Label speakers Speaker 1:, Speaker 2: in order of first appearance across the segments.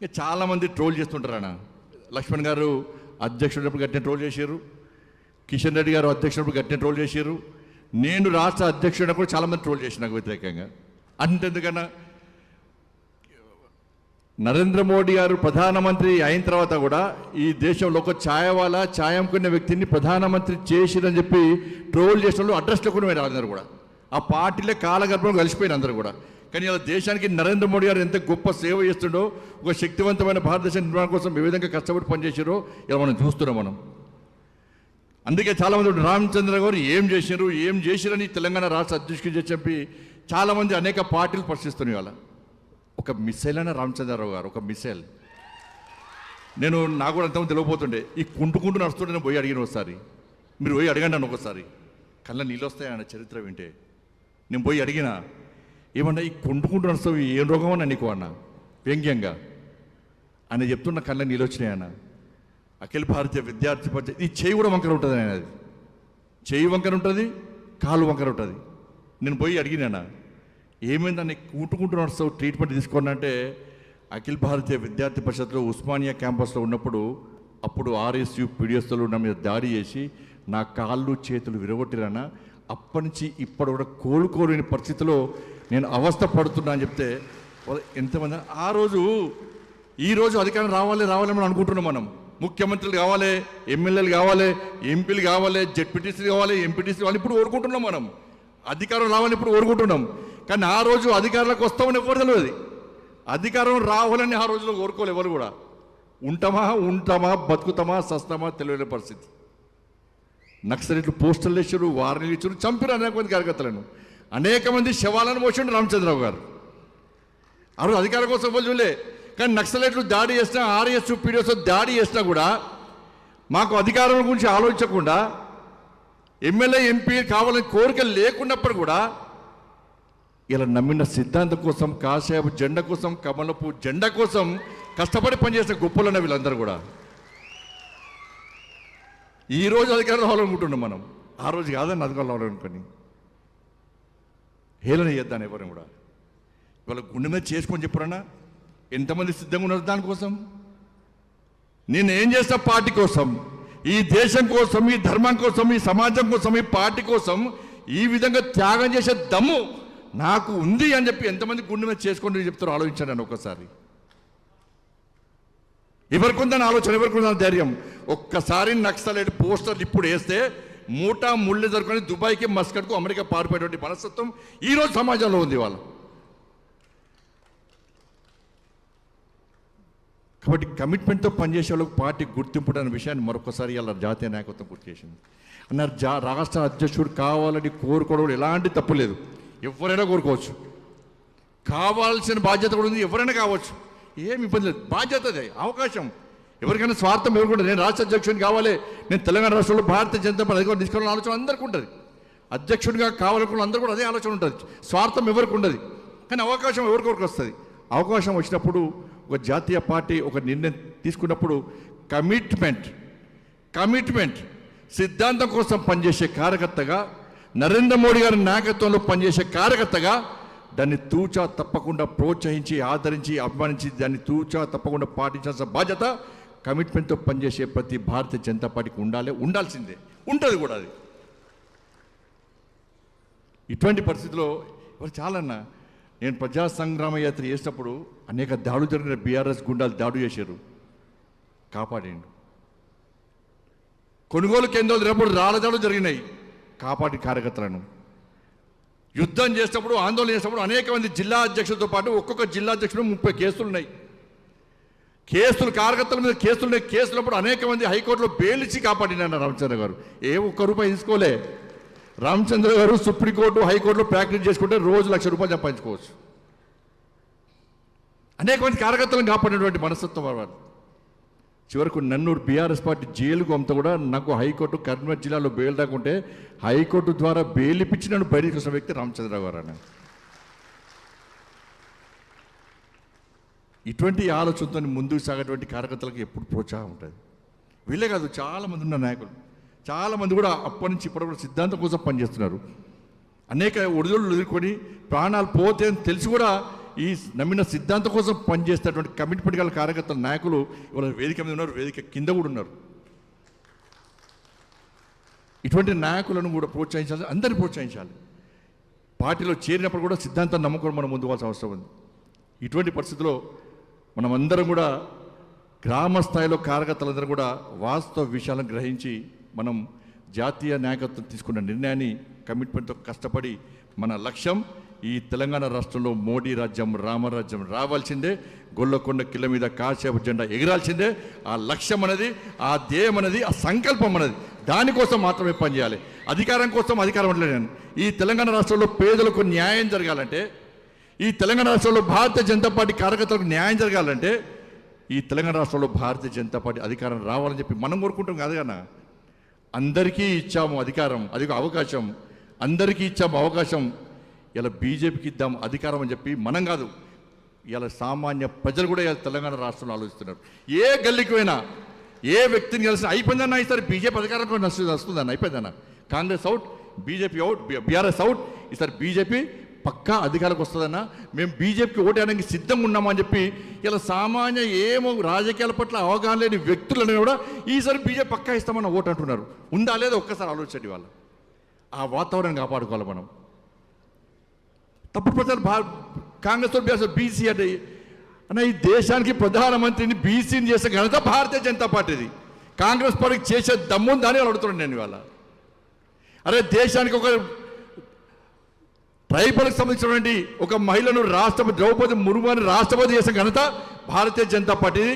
Speaker 1: ఇక చాలామంది ట్రోల్ చేస్తుంటారు అన్న. లక్ష్మణ్ గారు అధ్యక్షుడినప్పుడు గట్టిన ట్రోల్ చేశారు, కిషన్ రెడ్డి గారు అధ్యక్షుడినప్పుడు గట్టిన ట్రోల్ చేశారు, నేను రాష్ట్ర అధ్యక్షుడినప్పుడు చాలామంది ట్రోల్ చేశారు నాకు వ్యతిరేకంగా. అంతెందుకన్నా నరేంద్ర మోడీ గారు ప్రధానమంత్రి అయిన తర్వాత కూడా ఈ దేశంలో ఒక ఛాయవాలా ఛాయ అమ్ముకునే వ్యక్తిని ప్రధానమంత్రి చేసిరని చెప్పి ట్రోల్ చేసిన వాళ్ళు అడ్రస్లో కూడా మీరు అందరూ కూడా ఆ పార్టీలే కాలగర్భంలో కలిసిపోయిన అందరూ కూడా. కానీ ఇలా దేశానికి నరేంద్ర మోడీ గారు ఎంత గొప్ప సేవ చేస్తుండో, ఒక శక్తివంతమైన భారతదేశ నిర్మాణం కోసం ఏ విధంగా కష్టపడి పనిచేసారో ఇలా మనం చూస్తున్నాం మనం. అందుకే చాలామంది రామచంద్ర గారు ఏం చేశారని తెలంగాణ రాష్ట్ర అధ్యక్షుడు చెప్పి చాలామంది అనేక పార్టీలు ప్రశ్నిస్తున్నాయి. వాళ్ళ ఒక మిసైల్ అయినా రామచంద్రరావు గారు ఒక మిసైల్. నాకు కూడా అంతమంది తెలియపోతుండే, ఈ కుంటుకుంటూ నడుస్తుంటే నేను పోయి అడిగిన ఒకసారి, మీరు పోయి అడగండి అన్న ఒకసారి, కళ్ళ నీళ్ళు వస్తాయన్న చరిత్ర వింటే. నేను పోయి అడిగిన, ఏమన్నా ఈ కుంటుకుంటూ నడుస్తావు ఏం రోగం అన్నా నీకు అన్న వ్యంగ్యంగా అని చెప్తున్న కళ్ళ నీళ్ళు వచ్చినాయన్న. అఖిల భారతీయ విద్యార్థి పరిషత్ ఈ చేయి కూడా వంకర ఉంటుంది ఆయన, అది చేయి వంకర ఉంటుంది, కాలు వంకర ఉంటుంది. నేను పోయి అడిగినా, ఏమైందని కూటుకుంటూ నడుస్తావు ట్రీట్మెంట్ తీసుకోండి అంటే, అఖిల భారతీయ విద్యార్థి పరిషత్లో ఉస్మానియా క్యాంపస్లో ఉన్నప్పుడు అప్పుడు ఆర్ఎస్యు పీడిఎస్లో నా మీద దాడి చేసి నా కాళ్ళు చేతులు విరగొట్టిరానా, అప్పటి నుంచి ఇప్పటి కూడా కోలుకోలేని పరిస్థితిలో నేను అవస్థ పడుతున్నా అని చెప్తే ఎంతమంది ఆ రోజు ఈరోజు అధికారం రావాలని మనం అనుకుంటున్నాం. మనం ముఖ్యమంత్రులు కావాలి, ఎమ్మెల్యేలు కావాలి, ఎంపీలు కావాలి, జెడ్పీటీసీలు కావాలి, ఎంపీటీసీ కావాలి, ఇప్పుడు కోరుకుంటున్నాం మనం. అధికారం రావాలని ఇప్పుడు కోరుకుంటున్నాం. కానీ ఆ రోజు అధికారంలోకి వస్తామని ఎవరు తెలియదు. అధికారం రావాలని ఆ రోజులో కోరుకోవాలి ఎవరు కూడా. ఉంటామా బతుకుతామా సస్తామా తెలియని పరిస్థితి. నక్సలైట్లు పోస్టర్లు వేసారు, వార్నీలు ఇచ్చారు, చంపారు అనేక మంది కార్యకర్తలను, అనేక మంది శవాలను మోసిండు రామచంద్రరావు గారు. ఆ రోజు అధికారం కోసం ఎవరు చూడలే. కానీ నక్సలైట్లు దాడి చేసినా, ఆర్ఎస్ పీడిఎస్ దాడి చేసినా కూడా మాకు అధికారం గురించి ఆలోచించకుండా, ఎమ్మెల్యే ఎంపీ కావాలని కోరిక లేకున్నప్పుడు కూడా ఇలా నమ్మిన సిద్ధాంతం కోసం, కాషాయపు జెండా కోసం, కమలపు జెండా కోసం కష్టపడి పనిచేసిన గొప్పలన్న వీళ్ళందరూ కూడా ఈరోజు అధికారం రావాలనుకుంటున్నాం మనం. ఆ రోజు కాదని అధికారం రావాలనుకొని హేళన చేద్దాను ఎవరిని కూడా. ఇవాళ గుండె మీద చేసుకొని చెప్పారన్నా, ఎంతమంది సిద్ధంగా ఉన్నారు దానికోసం. నేను ఏం చేస్తా పార్టీ కోసం, ఈ దేశం కోసం, ఈ ధర్మం కోసం, ఈ సమాజం కోసం, ఈ పార్టీ కోసం ఈ విధంగా త్యాగం చేసే దమ్ము నాకు ఉంది అని చెప్పి ఎంతమంది గుండె మీద చేసుకొని చెప్తారో ఆలోచించాను ఒకసారి. ఎవరికి ఉందని ఆలోచన, ఎవరికి ఉందని ధైర్యం. ఒక్కసారి నక్సలైట్ పోస్టర్లు ఇప్పుడు వేస్తే మూటా ముళ్ళు జరుపుకొని దుబాయ్కి, మస్కట్కు, అమెరికా పారిపోయేటువంటి మనస్తత్వం ఈరోజు సమాజంలో ఉంది వాళ్ళ. కాబట్టి కమిట్మెంట్తో పనిచేసే వాళ్ళకు పార్టీ గుర్తింపు అనే విషయాన్ని మరొకసారి ఇలా జాతీయ నాయకత్వం గుర్తు చేసింది. అన్నారు రాష్ట్ర అధ్యక్షుడు కావాలని కోరుకోవడం ఎలాంటి తప్పు లేదు, ఎవరైనా కోరుకోవచ్చు. కావాల్సిన బాధ్యత కూడా ఉంది, ఎవరైనా కావచ్చు, ఏమి ఇబ్బంది లేదు. బాధ్యత అదే, అవకాశం. ఎవరికైనా స్వార్థం ఎవరికి, నేను రాష్ట్ర అధ్యక్షుడిని కావాలి, నేను తెలంగాణ రాష్ట్రంలో భారతీయ జనతా పార్టీ అధికారం తీసుకోవాలని ఆలోచన అందరికీ ఉంటుంది. అధ్యక్షుడిగా కావాలనుకున్న అందరూ కూడా అదే ఆలోచన ఉంటుంది. స్వార్థం ఎవరికి ఉండదు. కానీ అవకాశం ఎవరికొరికి వస్తుంది. అవకాశం వచ్చినప్పుడు ఒక జాతీయ పార్టీ ఒక నిర్ణయం తీసుకున్నప్పుడు కమిట్మెంట్ సిద్ధాంతం కోసం పనిచేసే కార్యకర్తగా, నరేంద్ర మోడీ గారి నాయకత్వంలో పనిచేసే కార్యకర్తగా దాన్ని తూచా తప్పకుండా ప్రోత్సహించి, ఆదరించి, అభిమానించి దాన్ని తూచా తప్పకుండా పాటించాల్సిన బాధ్యత కమిట్మెంట్తో పనిచేసే ప్రతి భారతీయ జనతా పార్టీకి ఉండాల్సిందే, ఉంటుంది కూడా. అది ఇటువంటి పరిస్థితిలో చాలన్నా, నేను ప్రజా సంగ్రామ యాత్ర చేసినప్పుడు అనేక దాడులు జరిగిన, బీఆర్ఎస్ గుండాలు దాడి చేశారు, కాపాడిండు. కొనుగోలు కేంద్రాలు రేపు రాళ్ళ దాడులు జరిగినాయి, కాపాడి కార్యకర్తలను. యుద్ధం చేసినప్పుడు, ఆందోళన చేసినప్పుడు అనేక మంది జిల్లా అధ్యక్షులతో పాటు ఒక్కొక్క జిల్లా అధ్యక్షుడు 30 కేసులు ఉన్నాయి. కార్యకర్తల మీద కేసులున్నాయి. కేసులప్పుడు అనేక మంది హైకోర్టులో బెయిల్ ఇచ్చి కాపాడిన రామచంద్ర గారు ఒక్క రూపాయి తీసుకోలే. రామచంద్ర గారు సుప్రీంకోర్టు, హైకోర్టులో ప్రాక్టీస్ చేసుకుంటే రోజు ₹1,00,000 సంపాదించుకోవచ్చు. అనేక మంది కార్యకర్తలను కాపాడినటువంటి మనస్తత్వం వారు. చివరకు నన్నూరు బీఆర్ఎస్ పార్టీ జైలుకు అంతా కూడా నాకు హైకోర్టు కరీంనగర్ జిల్లాలో బెయిల్ రాకుంటే హైకోర్టు ద్వారా బెయిల్ ఇప్పించి నన్ను బయటకు వచ్చిన వ్యక్తి రామచంద్రరావు గారు అన్న. ఇటువంటి ఆలోచనతో ముందుకు సాగేటువంటి కార్యకర్తలకు ఎప్పుడు ప్రోత్సాహం ఉంటుంది. వీళ్ళే కాదు, చాలామంది ఉన్న నాయకులు, చాలామంది కూడా అప్పటి నుంచి ఇప్పటి కూడా సిద్ధాంతం కోసం పనిచేస్తున్నారు. అనేక ఒడిదుడులు ఎదుర్కొని ప్రాణాలు పోతే అని తెలిసి కూడా ఈ నమ్మిన సిద్ధాంతం కోసం పనిచేసేటువంటి కమిట్మెంట్ గల కార్యకర్తల నాయకులు ఇవాళ వేదిక మీద ఉన్నారు, వేదిక కింద కూడా ఉన్నారు. ఇటువంటి నాయకులను కూడా ప్రోత్సహించాలి, అందరినీ ప్రోత్సహించాలి. పార్టీలో చేరినప్పుడు కూడా సిద్ధాంతాన్ని నమ్ముకొని మనం ముందుకు పోవాల్సిన అవసరం ఉంది. ఇటువంటి పరిస్థితుల్లో మనమందరం కూడా గ్రామ స్థాయిలో కార్యకర్తలందరూ కూడా వాస్తవ విషయాలను గ్రహించి మనం జాతీయ నాయకత్వం తీసుకున్న నిర్ణయాన్ని కమిట్మెంట్తో కష్టపడి మన లక్ష్యం ఈ తెలంగాణ రాష్ట్రంలో మోడీ రాజ్యం రామరాజ్యం రావాల్సిందే, గొల్లకొండ కిల్ల మీద కాసేపు జెండా ఎగిరాల్సిందే. ఆ లక్ష్యం అనేది, ఆ ధ్యేయం అనేది, ఆ సంకల్పం అనేది, దానికోసం మాత్రమే పనిచేయాలి. అధికారం కోసం అధికారం ఉండలేను. ఈ తెలంగాణ రాష్ట్రంలో పేదలకు న్యాయం జరగాలంటే, ఈ తెలంగాణ రాష్ట్రంలో భారతీయ జనతా పార్టీ కార్యకర్తలకు న్యాయం జరగాలంటే ఈ తెలంగాణ రాష్ట్రంలో భారతీయ జనతా పార్టీ అధికారం రావాలని చెప్పి మనం కోరుకుంటాం కాదు కన్నా. అందరికీ ఇచ్చాము అధికారం, అది అవకాశం, అందరికీ ఇచ్చాము అవకాశం. ఇలా బీజేపీకి ఇద్దాం అధికారం అని చెప్పి మనం కాదు, ఇలా సామాన్య ప్రజలు కూడా ఇలా తెలంగాణ రాష్ట్రంలో ఆలోచిస్తున్నారు. ఏ గల్లీకి పోయినా ఏ వ్యక్తిని కలిసి అయిపోయిందన్నా ఈసారి బీజేపీ అధికారంలో వస్తుందన్న, అయిపోయిందన్న. Congress out, BJP out, BRS out, ఈసారి బీజేపీ పక్కా అధికారికి వస్తుందన్న, మేము బీజేపీకి ఓటేయడానికి సిద్ధంగా ఉన్నామని చెప్పి ఇలా సామాన్య ఏమో రాజకీయాల పట్ల అవగాహన లేని వ్యక్తులను కూడా ఈసారి బీజేపీ పక్కా ఇస్తామన్న ఓటు అంటున్నారు. ఉందా లేదా ఒక్కసారి ఆలోచించండి. వాళ్ళు ఆ వాతావరణం కాపాడుకోవాలి మనం. తప్పుడు ప్రచారం కాంగ్రెస్ బీసీ అంటే అన్న, ఈ దేశానికి ప్రధానమంత్రిని బీసీని చేసే ఘనత భారతీయ జనతా పార్టీది. కాంగ్రెస్ పార్టీకి చేసే దమ్ముంది అని అడుగుతున్నాను నేను ఇవాళ. అరే దేశానికి ఒక ట్రైబల్కి సంబంధించినటువంటి ఒక మహిళను రాష్ట్రపతి ద్రౌపది ముర్ముని రాష్ట్రపతి చేసిన ఘనత భారతీయ జనతా పార్టీది.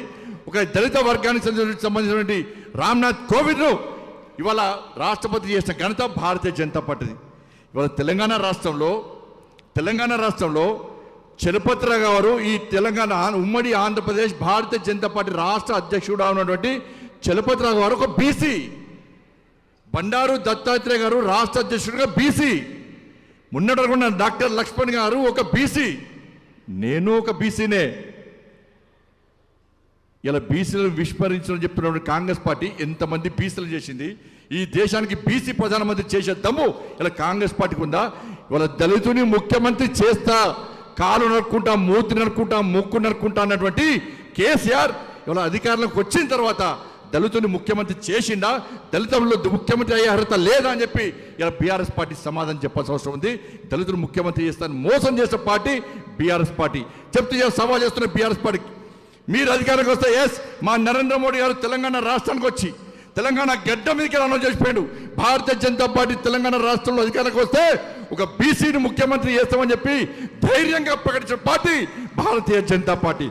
Speaker 1: ఒక దళిత వర్గానికి సంబంధించినటువంటి రామ్నాథ్ కోవింద్ను ఇవాళ రాష్ట్రపతి చేసిన ఘనత భారతీయ జనతా పార్టీది. ఇవాళ తెలంగాణ రాష్ట్రంలో చలపతిరావు గారు ఈ తెలంగాణ ఉమ్మడి ఆంధ్రప్రదేశ్ భారతీయ జనతా పార్టీ రాష్ట్ర అధ్యక్షుడు ఉన్నటువంటి చలపతిరావు గారు ఒక బీసీ, బండారు దత్తాత్రేయ గారు రాష్ట్ర అధ్యక్షుడిగా బీసీ, మున్నటనుకున్న డాక్టర్ లక్ష్మణ్ గారు ఒక బీసీ, నేను ఒక బీసీనే. ఇలా బీసీలను విస్మరించడం చెప్తున్న కాంగ్రెస్ పార్టీ ఎంతమంది బీసీలు చేసింది? ఈ దేశానికి బీసీ ప్రధానమంత్రి చేసే దమ్ము ఇలా కాంగ్రెస్ పార్టీకి ఉందా? ఇవాళ దళితుని ముఖ్యమంత్రి చేస్తా, కాలు నరుక్కుంటా, మూతి నరుక్కుంటా, ముక్కు నరుక్కుంటా అన్నటువంటి కేసీఆర్ ఇవాళ అధికారంలోకి వచ్చిన తర్వాత దళితుని ముఖ్యమంత్రి చేసిందా? దళితుల్లో ముఖ్యమంత్రి అయ్యే అర్హత లేదా అని చెప్పి ఇలా బీఆర్ఎస్ పార్టీ సమాధానం చెప్పాల్సిన అవసరం ఉంది. దళితులు ముఖ్యమంత్రి చేస్తారని మోసం చేసే పార్టీ బీఆర్ఎస్ పార్టీ. చెప్తే సవాల్ చేస్తున్న బీఆర్ఎస్ పార్టీకి, మీరు అధికారానికి వస్తే ఎస్ మా నరేంద్ర మోడీ గారు తెలంగాణ రాష్ట్రానికి వచ్చి తెలంగాణ గడ్డ మీదకి అనౌన్స్ చేసిపోయాడు, భారతీయ జనతా పార్టీ తెలంగాణ రాష్ట్రంలో అధికారానికి వస్తే ఒక బీసీని ముఖ్యమంత్రి చేస్తామని చెప్పి ధైర్యంగా ప్రకటించిన పార్టీ భారతీయ జనతా పార్టీ.